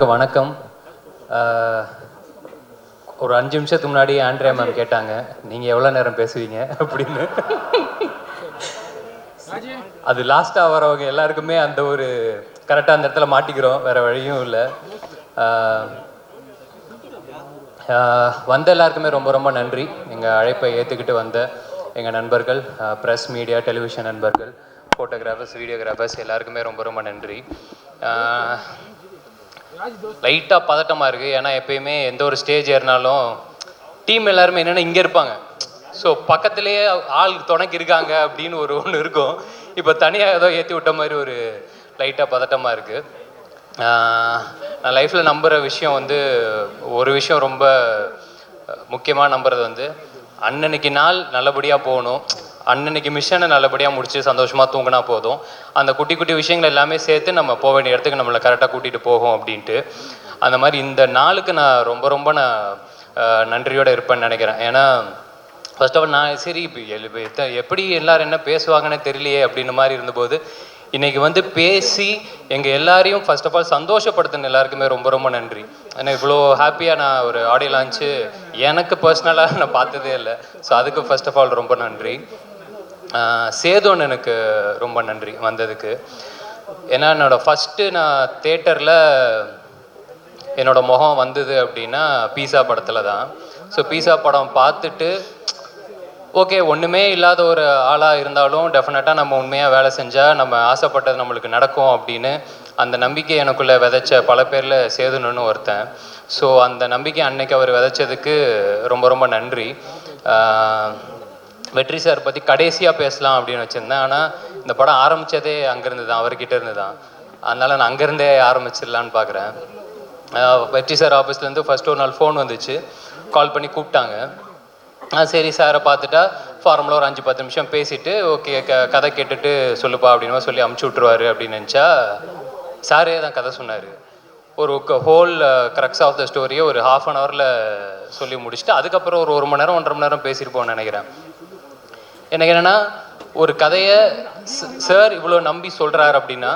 வணக்கம். ஒரு 5 நிமிஷத்துக்கு முன்னாடி ஆண்ட்ரியா மேம் கேட்டாங்க, நீங்கள் எவ்வளோ நேரம் பேசுவீங்க அப்படின்னு. அது லாஸ்ட்டாக வரவங்க எல்லாருக்குமே அந்த ஒரு கரெக்டாக அந்த இடத்துல மாட்டிக்கிறோம், வேறு வழியும் இல்லை. வந்த எல்லாருக்குமே ரொம்ப ரொம்ப நன்றி. எங்கள் அழைப்பை ஏற்றுக்கிட்டு வந்த எங்கள் நண்பர்கள், ப்ரெஸ், மீடியா, டெலிவிஷன் நண்பர்கள், ஃபோட்டோகிராஃபர்ஸ், வீடியோகிராஃபர்ஸ் எல்லாருக்குமே ரொம்ப ரொம்ப நன்றி. லைட்டாக பதட்டமாக இருக்குது. ஏன்னா எப்பயுமே எந்த ஒரு ஸ்டேஜ் ஏறினாலும் டீம் எல்லாருமே என்னென்னா இங்கே இருப்பாங்க. ஸோ பக்கத்துலேயே ஆள் துணைக்கு இருக்காங்க அப்படின்னு ஒன்று இருக்கும். இப்போ தனியாக ஏதோ ஏற்றி விட்ட மாதிரி ஒரு லைட்டாக பதட்டமாக இருக்குது. நான் லைஃப்பில் நம்புகிற விஷயம் ஒரு விஷயம் ரொம்ப முக்கியமாக நம்புறது அன்னன்னைக்கு நாள் நல்லபடியாக போகணும், அன்னன்னைக்கு மிஷனை நல்லபடியாக முடித்து சந்தோஷமாக தூங்கினா போதும். அந்த குட்டி குட்டி விஷயங்கள் எல்லாமே சேர்த்து நம்ம போக வேண்டிய இடத்துக்கு நம்மளை கரெக்டாக கூட்டிகிட்டு போகும் அப்படின்ட்டு. அந்த மாதிரி இந்த நாளுக்கு நான் ரொம்ப ரொம்ப நன்றியோடு இருப்பேன்னு நினைக்கிறேன். ஏன்னா ஃபர்ஸ்ட் ஆஃப் ஆல் நான் சரி இப்போ எப்படி எல்லோரும் என்ன பேசுவாங்கன்னு தெரியலையே அப்படின்னு மாதிரி இருந்தபோது இன்றைக்கி பேசி எங்கள் எல்லாரையும் ஃபர்ஸ்ட் ஆஃப் ஆல் சந்தோஷப்படுத்தின எல்லாருக்குமே ரொம்ப ரொம்ப நன்றி. ஏன்னா இவ்வளோ ஹாப்பியாக நான் ஒரு ஆடியோ லான்ச்சு எனக்கு பர்சனலாக நான் பார்த்ததே இல்லை. ஸோ அதுக்கு ஃபர்ஸ்ட் ஆஃப் ஆல் ரொம்ப நன்றி. சேதுன்னு எனக்கு ரொம்ப நன்றி வந்ததுக்கு. ஏன்னா என்னோடய ஃபஸ்ட்டு நான் தேட்டரில் என்னோடய முகம் வந்தது அப்படின்னா பீஸா படத்தில் தான். ஸோ பீஸா படம் பார்த்துட்டு ஓகே, ஒன்றுமே இல்லாத ஒரு ஆளாக இருந்தாலும் டெஃபினட்டாக நம்ம உண்மையாக வேலை செஞ்சால் நம்ம ஆசைப்பட்டது நம்மளுக்கு நடக்கும் அப்படின்னு அந்த நம்பிக்கை எனக்குள்ளே விதைச்ச பல பேரில் சேதுன்னு ஒருத்தன். ஸோ அந்த நம்பிக்கை அன்னைக்கு அவர் விதைச்சதுக்கு ரொம்ப ரொம்ப நன்றி. வெற்றி சார் பற்றி கடைசியாக பேசலாம் அப்படின்னு வச்சுருந்தேன். ஆனால் இந்த படம் ஆரம்பித்ததே அங்கேருந்து தான், அவர்கிட்ட இருந்து தான். அதனால் நான் அங்கேருந்தே ஆரம்பிச்சிடலான்னு பார்க்குறேன். வெற்றி சார் ஆஃபீஸ்லேருந்து ஃபஸ்ட்டு ஒரு நாள் ஃபோன் வந்துச்சு, கால் பண்ணி கூப்பிட்டாங்க. சரி சாரை பார்த்துட்டா ஃபார்மலாக ஒரு 5-10 நிமிஷம் பேசிவிட்டு ஓகே கதை கேட்டுட்டு சொல்லுப்பா அப்படின்னு சொல்லி அமுச்சு விட்ருவார் அப்படின்னு நினச்சா சாரே தான் கதை சொன்னார். ஒரு ஹோல் க்ரக்ஸ் ஆஃப் த ஸ்டோரியை ஒரு ½ அன் ஹவரில் சொல்லி முடிச்சுட்டு அதுக்கப்புறம் ஒரு 1 மணி நேரம் 1.5 மணி நேரம் பேசியிருப்போம்னு நினைக்கிறேன். எனக்கு என்னென்னா ஒரு கதையை சார் இவ்வளோ நம்பி சொல்கிறார் அப்படின்னா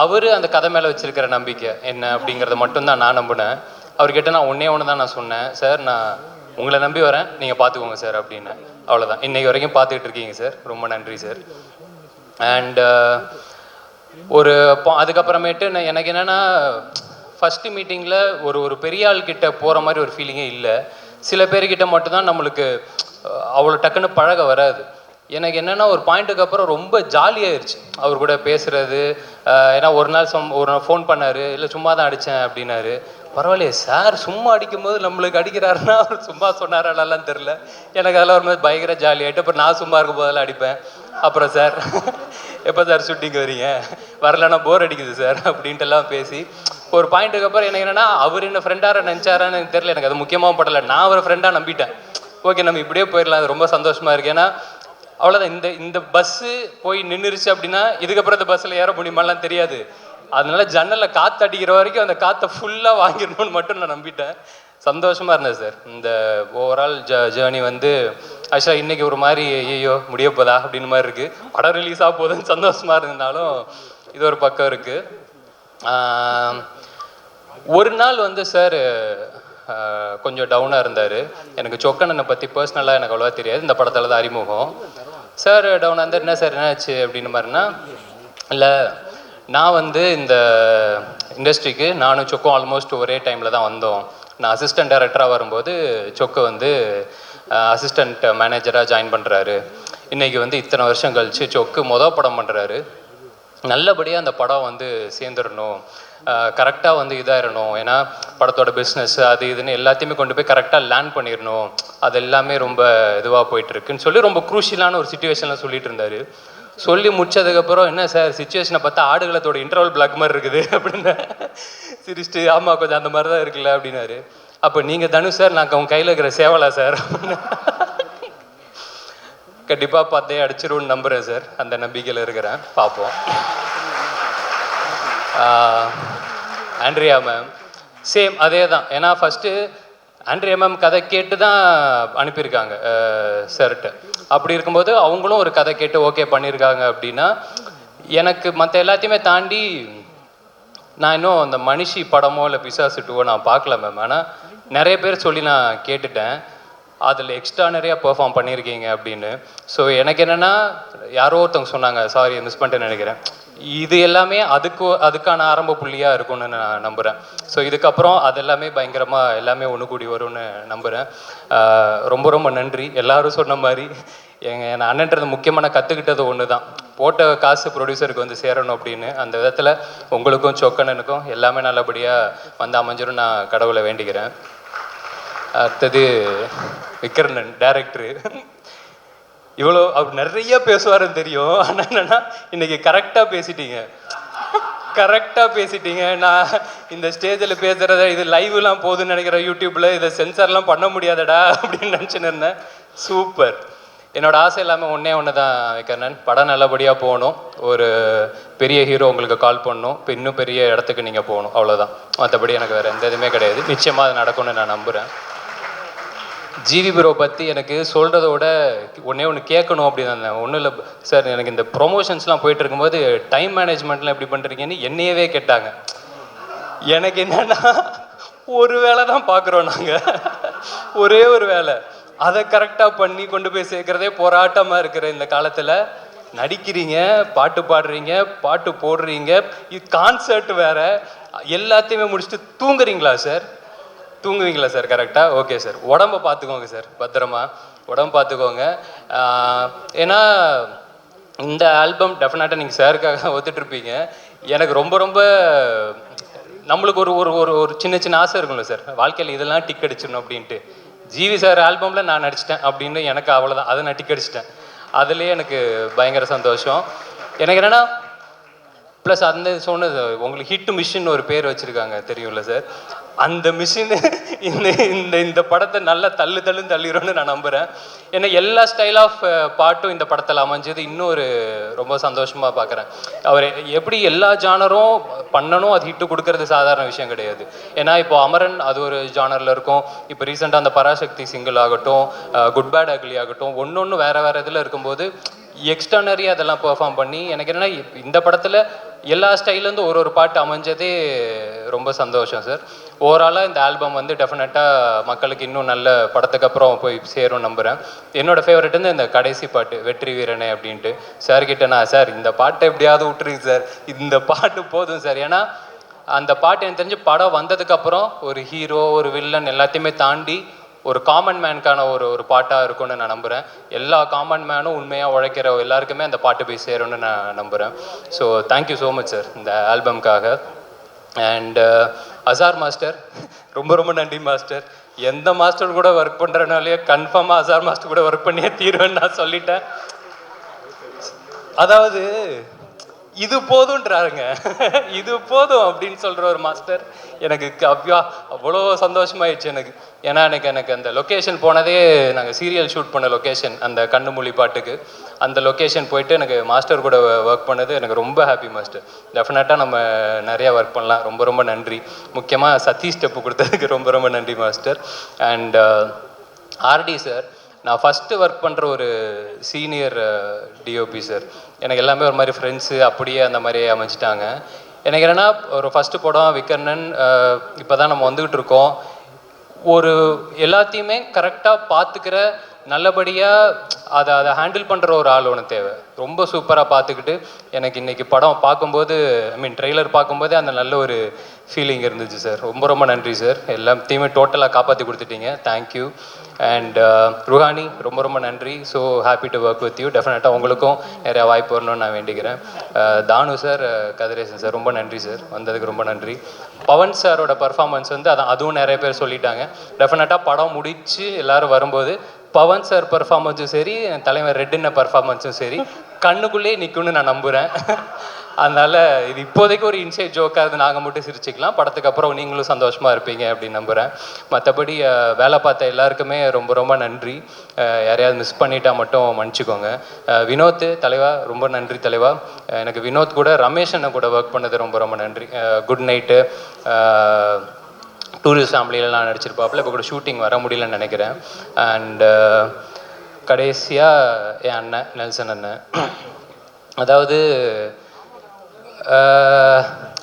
அவர் அந்த கதை மேலே வச்சுருக்கிற நம்பிக்கை என்ன அப்படிங்கிறத மட்டும்தான் நான் நம்பினேன். அவர்கிட்ட நான் ஒன்று தான் நான் சொன்னேன், சார் நான் உங்களை நம்பி வரேன், நீங்கள் பார்த்துக்கோங்க சார் அப்படின்னு. அவ்வளோதான். இன்றைக்கி வரைக்கும் பார்த்துக்கிட்டு இருக்கீங்க சார், ரொம்ப நன்றி சார். அண்டு அதுக்கப்புறமேட்டு எனக்கு என்னென்னா ஃபஸ்ட்டு மீட்டிங்கில் ஒரு பெரிய ஆள்கிட்ட போகிற மாதிரி ஒரு ஃபீலிங்கே இல்லை. சில பேர்கிட்ட மட்டும்தான் நம்மளுக்கு அவ்வளோ டக்குன்னு பழக வராது. எனக்கு என்னென்னா ஒரு பாயிண்ட்டுக்கு அப்புறம் ரொம்ப ஜாலியாகிடுச்சு அவர் கூட பேசுகிறது. ஏன்னா ஒரு நாள் ஃபோன் பண்ணார், இல்லை சும்மா தான் அடித்தேன் அப்படின்னாரு. பரவாயில்லையே சார் சும்மா அடிக்கும்போது நம்மளுக்கு அடிக்கிறாருன்னா அவர் சும்மா சொன்னாராலாம் தெரில. எனக்கு அதெல்லாம் ஒரு மாதிரி பயங்கர ஜாலியாகிட்டு அப்புறம் நான் சும்மா இருக்கும் போதெல்லாம் அடிப்பேன். அப்புறம் சார் எப்போ சார் ஷூட்டிங் வரீங்க, வரலன்னா போர் அடிக்குது சார் அப்படின்ட்டுலாம் பேசி ஒரு பாயிண்ட்டுக்கு அப்புறம் எனக்கு என்னென்னா அவர் என்ன ஃப்ரெண்டாக நினச்சாரான்னு எனக்கு தெரியல. எனக்கு அது முக்கியமாக படலை, நான் அவரை ஃப்ரெண்டாக நம்பிட்டேன். ஓகே நம்ம இப்படியே போயிடலாம், அது ரொம்ப சந்தோஷமாக இருக்குது. ஏன்னா அவ்வளோதான். இந்த பஸ்ஸு போய் நின்றுருச்சு அப்படின்னா இதுக்கப்புறம் இந்த பஸ்ஸில் ஏற முடியுமாலாம் தெரியாது. அதனால ஜன்னலில் காற்று அடிக்கிற வரைக்கும் அந்த காற்றை ஃபுல்லாக வாங்கிடணும்னு மட்டும் நான் நம்பிட்டேன். சந்தோஷமாக இருந்தேன் சார். இந்த ஓவரால் ஜேர்னி ஆக்சுவலாக இன்றைக்கி ஒரு மாதிரி ஐயோ முடிய போதா அப்படின்னு மாதிரி இருக்குது. படம் ரிலீஸ் ஆக போகுதுன்னு சந்தோஷமாக இருந்தாலும் இது ஒரு பக்கம் இருக்குது. ஒரு நாள் சார் கொஞ்சம் டவுனாக இருந்தார். எனக்கு சொக்கண்ணனை பற்றி பர்சனலாக எனக்கு அவ்வளோவா தெரியாது, இந்த படத்தில் தான் அறிமுகம். சார் டவுனாக இருந்தார். என்ன சார் என்னாச்சு அப்படின்னு மாதிரினா, இல்லை நான் இந்த இண்டஸ்ட்ரிக்கு நானும் சொக்கும் ஆல்மோஸ்ட் ஒரே டைமில் தான் வந்தோம். நான் அசிஸ்டன்ட் டைரக்டராக வரும்போது சொக்கு அசிஸ்டண்ட் மேனேஜராக ஜாயின் பண்ணுறாரு. இன்றைக்கி இத்தனை வருஷம் கழித்து சொக்கு படம் பண்ணுறாரு. நல்லபடியாக அந்த படம் சேர்ந்துடணும், கரெக்டாக இதாகிடணும். ஏன்னா படத்தோட பிஸ்னஸ் அது இதுன்னு எல்லாத்தையுமே கொண்டு போய் கரெக்டாக லேண்ட் பண்ணிடணும். அது எல்லாமே ரொம்ப இதுவாக போயிட்டுருக்குன்னு சொல்லி ரொம்ப க்ரூஷியலான ஒரு சுச்சுவேஷனில் சொல்லிட்டு இருந்தார். சொல்லி முடிச்சதுக்கப்புறம் என்ன சார் சுச்சுவேஷனை பார்த்தா ஆடுகளத்தோட இன்டர்வல் பிளாக் மாதிரி இருக்குது அப்படின்னு சிரிச்சிட்டு ஆமாம் கொஞ்சம் அந்த மாதிரி தான் இருக்குல்ல அப்படின்னாரு. அப்போ நீங்கள் தனுஷ் சார், நான் உங்கள் கையில் இருக்கிற சேவலா சார் கண்டிப்பாக பார்த்தே அடிச்சிருவோன்னு நம்புகிறேன் சார். அந்த நம்பிக்கையில் இருக்கிறேன், பார்ப்போம். ஆண்ட்ரியா மேம் சேம் அதே தான். ஏன்னா ஃபஸ்ட்டு ஆண்ட்ரியா மேம் கதை கேட்டு தான் அனுப்பியிருக்காங்க சார்கிட்ட. அப்படி இருக்கும்போது அவங்களும் ஒரு கதை கேட்டு ஓகே பண்ணியிருக்காங்க அப்படின்னா எனக்கு மற்ற எல்லாத்தையுமே தாண்டி நான் இன்னும் அந்த மனிஷி படமோ இல்லை பிசாசு டூவோ நான் பார்க்கல மேம். ஆனால் நிறைய பேர் சொல்லி நான் கேட்டுட்டேன், அதில் எக்ஸ்ட்ரானரியாக பெர்ஃபார்ம் பண்ணியிருக்கீங்க அப்படின்னு. ஸோ எனக்கு என்னென்னா, யாரோ ஒருத்தவங்க சொன்னாங்க, சாரி மிஸ் பண்ணிட்டேன்னு நினைக்கிறேன், இது எல்லாமே அதுக்கான ஆரம்ப புள்ளியாக இருக்கும்னு நான் நம்புகிறேன். ஸோ இதுக்கப்புறம் அது எல்லாமே பயங்கரமாக எல்லாமே ஒன்று கூடி வரும்னு நம்புகிறேன். ரொம்ப ரொம்ப நன்றி. எல்லோரும் சொன்ன மாதிரி என் அண்ணன்றது முக்கியமான கற்றுக்கிட்டது ஒன்று தான், போட்ட காசு ப்ரொடியூசருக்கு வந்து சேரணும் அப்படின்னு. அந்த விதத்தில் உங்களுக்கும் சொக்கண்ணனுக்கும் எல்லாமே நல்லபடியாக வந்து அமைஞ்சிரும் நான் கடவுளை வேண்டிக்கிறேன். அடுத்தது விக்ரமன் டைரக்டரு. இவ்வளோ அவர் நிறைய பேசுவாருன்னு தெரியும், ஆனால் என்னென்னா இன்னைக்கு கரெக்டாக பேசிட்டீங்க. நான் இந்த ஸ்டேஜில் பேசுகிறத இது லைவ்லாம் போகுதுன்னு நினைக்கிறேன் யூடியூப்பில், இதை சென்சார்லாம் பண்ண முடியாதடா அப்படின்னு நினச்சின்னு இருந்தேன். சூப்பர். என்னோடய ஆசை எல்லாமே ஒன்று தான் விக்ரமன், படம் நல்லபடியாக போகணும், ஒரு பெரிய ஹீரோ உங்களுக்கு கால் பண்ணணும், இப்போ இன்னும் பெரிய இடத்துக்கு நீங்கள் போகணும், அவ்வளோதான். மற்றபடி எனக்கு வேறு எந்த இதுவுமே கிடையாது. நிச்சயமாக அது நடக்கும்னு நான் நம்புகிறேன். ஜிவி ப்ரோ பற்றி எனக்கு சொல்கிறதோட ஒன்று கேட்கணும் அப்படின்னு இருந்தேன். ஒன்றும் இல்லை சார், எனக்கு இந்த ப்ரொமோஷன்ஸ்லாம் போயிட்டு இருக்கும்போது டைம் மேனேஜ்மெண்ட்லாம் எப்படி பண்ணுறீங்கன்னு என்னையவே கேட்டாங்க. எனக்கு என்னென்னா, ஒரு வேலை தான் பார்க்குறோம் நாங்கள், ஒரே ஒரு வேலை, அதை கரெக்டாக பண்ணி கொண்டு போய் சேர்க்குறதே போராட்டமாக இருக்கிற இந்த காலத்தில் நடிக்கிறீங்க, பாட்டு பாடுறீங்க, பாட்டு போடுறீங்க, இது கான்சர்ட் வேறு, எல்லாத்தையுமே முடிச்சுட்டு தூங்குறீங்களா சார்? தூங்குவீங்களா சார்? கரெக்டாக. ஓகே சார், உடம்பை பார்த்துக்கோங்க சார், பத்திரமா உடம்பு பார்த்துக்கோங்க. ஏன்னா இந்த ஆல்பம் டெஃபினட்டாக நீங்கள் சாருக்காக ஒத்துட்ருப்பீங்க. எனக்கு ரொம்ப ரொம்ப நம்மளுக்கு ஒரு ஒரு ஒரு சின்ன சின்ன ஆசை இருக்கும்ல சார், வாழ்க்கையில் இதெல்லாம் டிக் அடிச்சிடணும் அப்படின்ட்டு. ஜிவி சார் ஆல்பமில் நான் நடிச்சிட்டேன் அப்படின்னு எனக்கு அவ்வளோதான், அதை நான் டிக் அடிச்சிட்டேன். அதுலேயே எனக்கு பயங்கர சந்தோஷம். எனக்கு என்னென்னா, ப்ளஸ் அந்த சொன்னது உங்களுக்கு ஹிட் மிஷின் ஒரு பேர் வச்சுருக்காங்க தெரியும்ல சார், அந்த மிஷின் இந்த இந்த இந்த படத்தை நல்லா தள்ளிடும்னு நான் நம்புகிறேன். ஏன்னா எல்லா ஸ்டைல் ஆஃப் பாட்டும் இந்த படத்தில் அமைஞ்சது இன்னொரு ரொம்ப சந்தோஷமாக பார்க்குறேன். அவர் எப்படி எல்லா ஜானரும் பண்ணணும், அது ஹிட்டு கொடுக்கறது சாதாரண விஷயம் கிடையாது. ஏன்னா இப்போ அமரன் அது ஒரு ஜானரில் இருக்கும், இப்போ ரீசெண்டாக அந்த பராசக்தி சிங்கிள் ஆகட்டும், குட் பேட் அக்லி ஆகட்டும், ஒன்று வேறு இதில் இருக்கும்போது எக்ஸ்டர்னரி அதெல்லாம் பெர்ஃபார்ம் பண்ணி, எனக்கு என்னென்னா இந்த படத்தில் எல்லா ஸ்டைலேருந்து ஒரு பாட்டு அமைஞ்சதே ரொம்ப சந்தோஷம் சார். ஓவராலாக இந்த ஆல்பம் வந்து டெஃபினட்டாக மக்களுக்கு இன்னும் நல்ல படத்துக்கு அப்புறம் போய் சேரும் நம்புகிறேன். என்னோடய ஃபேவரெட் வந்து இந்த கடைசி பாட்டு வெற்றி வீரனே அப்படின்ட்டு. சார்கிட்ட நான் சார் இந்த பாட்டை எப்படியாவது விட்டுருங்க சார், இந்த பாட்டு போதும் சார். ஏன்னா அந்த பாட்டு எனக்கு தெரிஞ்சு படம் வந்ததுக்கப்புறம் ஒரு ஹீரோ ஒரு வில்லன் எல்லாத்தையுமே தாண்டி ஒரு காமன் மேனுக்கான ஒரு பாட்டாக இருக்கும்னு நான் நம்புகிறேன். எல்லா காமன் மேனும் உண்மையாக உழைக்கிற எல்லாருக்குமே அந்த பாட்டு போய் சேரும்னு நான் நம்புகிறேன். So thank you so much sir இந்த ஆல்பம்காக. அண்ட் அசார் மாஸ்டர், ரொம்ப ரொம்ப நன்றி மாஸ்டர். எந்த மாஸ்டர் கூட ஒர்க் பண்ணுறனாலேயே கன்ஃபார்மாக அசார் மாஸ்டர் கூட ஒர்க் பண்ணியே தீர்வேன்னு நான் சொல்லிட்டேன். அதாவது இது போதுன்றாருங்க, இது போதும் அப்படின்னு சொல்கிற ஒரு மாஸ்டர் எனக்கு அவ்வளோ சந்தோஷமாயிடுச்சு எனக்கு. ஏன்னா எனக்கு அந்த லொக்கேஷன் போனதே, நாங்கள் சீரியல் ஷூட் பண்ண லொக்கேஷன், அந்த கண்ணு மொழி பாட்டுக்கு அந்த லொக்கேஷன் போயிட்டு எனக்கு மாஸ்டர் கூட ஒர்க் பண்ணது எனக்கு ரொம்ப ஹாப்பி மாஸ்டர். டெஃபினட்டாக நம்ம நிறையா ஒர்க் பண்ணலாம். ரொம்ப ரொம்ப நன்றி. முக்கியமாக சதீஷ் ஸ்டெப்பு கொடுத்ததுக்கு ரொம்ப ரொம்ப நன்றி மாஸ்டர். அண்ட் ஆர்டி சார், நான் ஃபஸ்ட்டு ஒர்க் பண்ணுற ஒரு சீனியர் டிஓபி சார். எனக்கு எல்லாமே ஒரு மாதிரி ஃப்ரெண்ட்ஸு அப்படியே அந்த மாதிரி அமைச்சிட்டாங்க. எனக்கு என்னென்னா, ஒரு ஃபஸ்ட்டு படம் விக்ரமன், இப்போ தான் நம்ம வந்துக்கிட்டு இருக்கோம். ஒரு எல்லாத்தையுமே கரெக்டாக பார்த்துக்கிற, நல்லபடியாக அதை ஹேண்டில் பண்ணுற ஒரு ஆள் ஒன்று தேவை. ரொம்ப சூப்பராக பார்த்துக்கிட்டு எனக்கு இன்றைக்கி படம் பார்க்கும்போது, ட்ரெய்லர் பார்க்கும்போதே அந்த நல்ல ஒரு ஃபீலிங் இருந்துச்சு சார். ரொம்ப ரொம்ப நன்றி சார், எல்லாத்தையுமே டோட்டலாக காப்பாற்றி கொடுத்துட்டீங்க. தேங்க்யூ. அண்ட் ருஹானி, ரொம்ப ரொம்ப நன்றி. So happy to work with you. டெஃபினட்டாக உங்களுக்கும் நிறையா வாய்ப்பு வரணும்னு நான் வேண்டிக்கிறேன். தானு சார், கதிரேசன் சார், ரொம்ப நன்றி சார், வந்ததுக்கு ரொம்ப நன்றி. பவன் சாரோட பர்ஃபார்மன்ஸ் வந்து அதுவும் நிறைய பேர் சொல்லிட்டாங்க. டெஃபினட்டாக படம் முடித்து எல்லோரும் வரும்போது பவன் சார் பர்ஃபார்மன்ஸும் சரி, தலைவர் ரெட்டின பர்ஃபார்மன்ஸும் சரி கண்ணுக்குள்ளேயே நிற்கும்னு நான் நம்புகிறேன். அதனால் இது இப்போதைக்கு ஒரு இன்சைட் ஜோக்காக இருந்து நாங்கள் மட்டும் சிரிச்சிக்கலாம், படத்துக்கு அப்புறம் நீங்களும் சந்தோஷமாக இருப்பீங்க அப்படின்னு நம்புகிறேன். மற்றபடி வேலை பார்த்த எல்லாருக்குமே ரொம்ப ரொம்ப நன்றி. யாரையாவது மிஸ் பண்ணிட்டா மட்டும் மன்னிச்சிக்கோங்க. வினோத் தலைவா, ரொம்ப நன்றி தலைவா. எனக்கு வினோத் கூட ரமேஷ் அண்ணன் கூட ஒர்க் பண்ணது ரொம்ப ரொம்ப நன்றி. குட் நைட்டு, டூரிஸ்ட் ஃபேமிலியில் நான் நடிச்சிருப்பாப்பில், இப்போ கூட ஷூட்டிங் வர முடியலன்னு நினைக்கிறேன். அண்டு கடைசியாக என் அண்ணன் நெல்சன் அண்ணன், அதாவது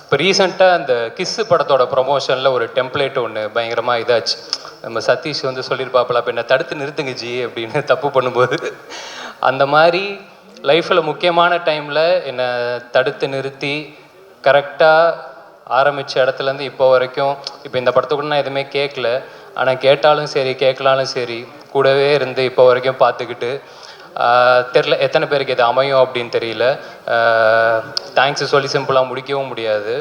இப்போ ரீசெண்டாக அந்த கிஸ்ஸு படத்தோட ப்ரொமோஷனில் ஒரு டெம்ப்ளேட் ஒன்று பயங்கரமாக இதாச்சு. நம்ம சதீஷ் வந்து சொல்லியிருப்பாப்பில், அப்போ என்னை தடுத்து நிறுத்துங்க ஜி அப்படின்னு தப்பு பண்ணும்போது. அந்த மாதிரி லைஃப்பில் முக்கியமான டைமில் என்னை தடுத்து நிறுத்தி கரெக்டாக ஆரம்பித்த இடத்துலேருந்து இப்போ வரைக்கும், இப்போ இந்த படத்துக்கு நான் எதுவுமே கேட்கல, ஆனால் கேட்டாலும் சரி கேட்கலாலும் சரி கூடவே இருந்து இப்போ வரைக்கும் பார்த்துக்கிட்டு, தெரில எத்தனை பேருக்கு இது அமையும் அப்படின்னு தெரியல. தேங்க்ஸ் சொல்லி சிம்பிளாக முடிக்கவும் முடியாது.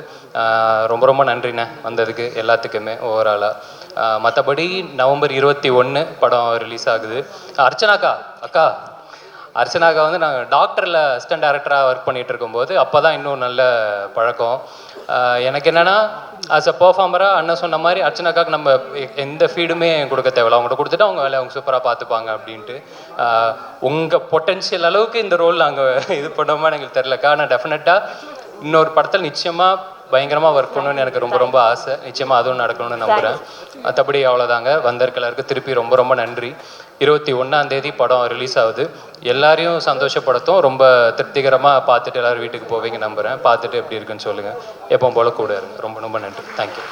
ரொம்ப ரொம்ப நன்றிண்ணே வந்ததுக்கு எல்லாத்துக்குமே ஓவராலாக. மற்றபடி நவம்பர் 21 படம் ரிலீஸ் ஆகுது. அர்ச்சனாக்கா வந்து நாங்கள் டாக்டரில் அசிஸ்டன்ட் டைரக்டராக ஒர்க் பண்ணிகிட்டு இருக்கும்போது அப்போ தான் இன்னும் நல்ல பழக்கம். எனக்கு என்னென்னா ஆஸ் அ பர்ஃபார்மராக அண்ணன் சொன்ன மாதிரி அர்ச்சனாக்காக்கு நம்ம எந்த ஃபீடுமே கொடுக்க தேவையில்ல, அவங்கள்ட்ட கொடுத்துட்டு அவங்க வேலையை அவங்க சூப்பராக பார்த்துப்பாங்க அப்படின்ட்டு. உங்கள் பொட்டென்ஷியல் அளவுக்கு இந்த ரோல் நாங்கள் இது பண்ணோமா எனக்கு தெரிலக்கா. ஆனால் டெஃபினட்டாக இன்னொரு படத்தில் நிச்சயமாக பயங்கரமாக ஒர்க் பண்ணணும்னு எனக்கு ரொம்ப ரொம்ப ஆசை. நிச்சயமாக அதுவும் நடக்கணும்னு நம்புகிறேன். மற்றபடி அவ்வளோதாங்க. வந்திருக்கலருக்கு திருப்பி ரொம்ப ரொம்ப நன்றி. 21 படம் ரிலீஸ் ஆகுது. எல்லாரையும் சந்தோஷப்படுத்தும். ரொம்ப திருப்திகரமாக பார்த்துட்டு எல்லோரும் வீட்டுக்கு போவீங்க நம்புகிறேன். பார்த்துட்டு எப்படி இருக்குன்னு சொல்லுங்கள். எப்பவும் போல் கூட இருங்க. ரொம்ப ரொம்ப நன்றி. தேங்க்யூ.